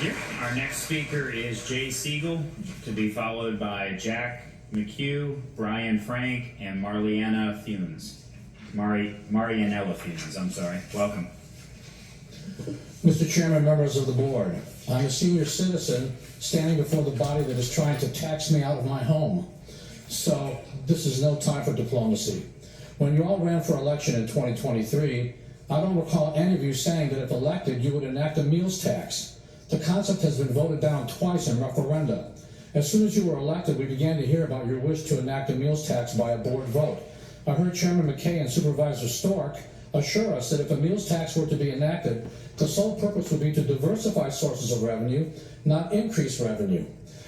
Thank you. Our next speaker is Jay Siegel, to be followed by Jack McHugh, Brian Frank, and Marianella Funes, I'm sorry. Welcome. Mr. Chairman, members of the board, I'm a senior citizen standing before the body that is trying to tax me out of my home. So this is no time for diplomacy. When you all ran for election in 2023, I don't recall any of you saying that if elected, you would enact a meals tax. The concept has been voted down twice in referenda. As soon as you were elected, we began to hear about your wish to enact a meals tax by a board vote. I heard Chairman McKay and Supervisor Stork assure us that if a meals tax were to be enacted, the sole purpose would be to diversify sources of revenue, not increase revenue.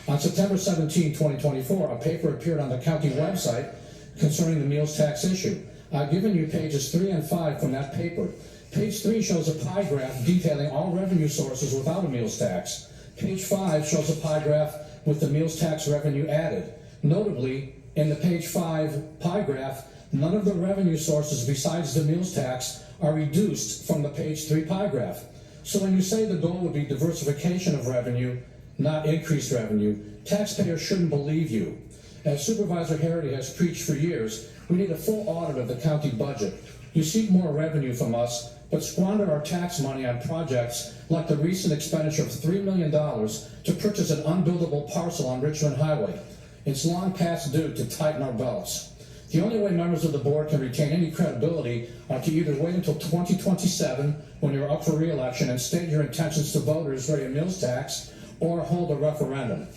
On September 17, 2024, a paper appeared on the county website concerning the meals tax issue. I've given you pages 3 and 5 from that paper. Page 3 shows a pie graph detailing all revenue sources without a meals tax. Page 5 shows a pie graph with the meals tax revenue added. Notably, in the page 5 pie graph, none of the revenue sources besides the meals tax are reduced from the page 3 pie graph. So when you say the goal would be diversification of revenue, not increased revenue, taxpayers shouldn't believe you. As Supervisor Harity has preached for years, we need a full audit of the county budget. You seek more revenue from us, but squander our tax money on projects like the recent expenditure of $3 million to purchase an unbuildable parcel on Richmond Highway. It's long past due to tighten our belts. The only way members of the board can retain any credibility are to either wait until 2027, when you're up for re-election, and state your intentions to voters for a meals tax, or hold a referendum.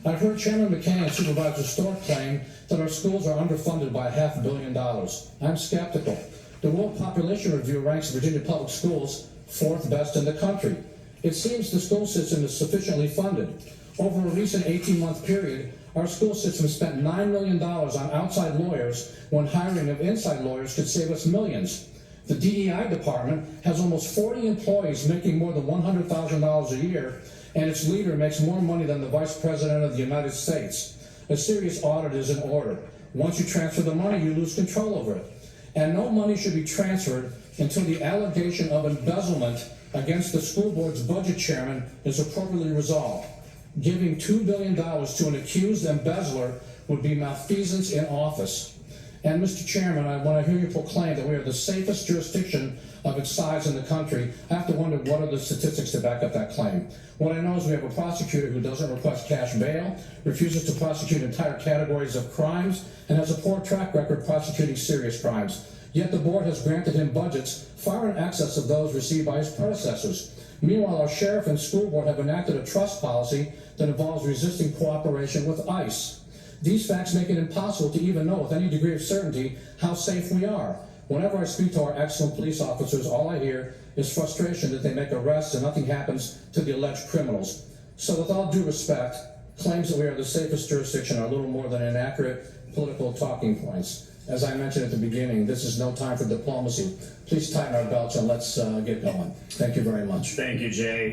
I've heard Chairman McKay and Supervisor Stork claim that our schools are underfunded by $500 million. I'm skeptical. The World Population Review ranks Virginia public schools 4th best in the country. It seems the school system is sufficiently funded. Over a recent 18-month period, our school system spent $9 million on outside lawyers when hiring of inside lawyers could save us millions. The DEI department has almost 40 employees making more than $100,000 a year, and its leader makes more money than the Vice President of the United States. A serious audit is in order. Once you transfer the money, you lose control over it. And no money should be transferred until the allegation of embezzlement against the school board's budget chairman is appropriately resolved. Giving $2 billion to an accused embezzler would be malfeasance in office. And Mr. Chairman, when I hear you proclaim that we are the safest jurisdiction of its size in the country, I have to wonder what are the statistics to back up that claim. What I know is we have a prosecutor who doesn't request cash bail, refuses to prosecute entire categories of crimes, and has a poor track record prosecuting serious crimes. Yet the board has granted him budgets far in excess of those received by his predecessors. Meanwhile, our sheriff and school board have enacted a trust policy that involves resisting cooperation with ICE. These facts make it impossible to even know with any degree of certainty how safe we are. Whenever I speak to our excellent police officers, all I hear is frustration that they make arrests and nothing happens to the alleged criminals. So with all due respect, claims that we are the safest jurisdiction are little more than inaccurate political talking points. As I mentioned at the beginning, this is no time for diplomacy. Please tighten our belts and let's get going. Thank you very much. Thank you, Jay.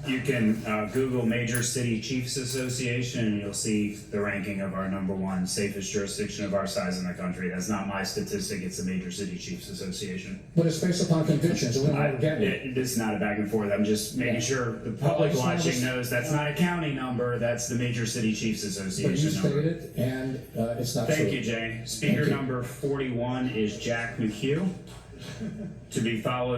You can Google Major City Chiefs Association, and you'll see the ranking of our #1 safest jurisdiction of our size in the country. That's not my statistic; it's the Major City Chiefs Association. But it's based upon convictions, and we don't get it. It's not a back and forth. I'm just making sure the public watching knows that's not a county number. That's the Major City Chiefs Association But you number. stated it, and it's not true. Thank you, Jay. Speaker number 41 is Jack McHugh, to be followed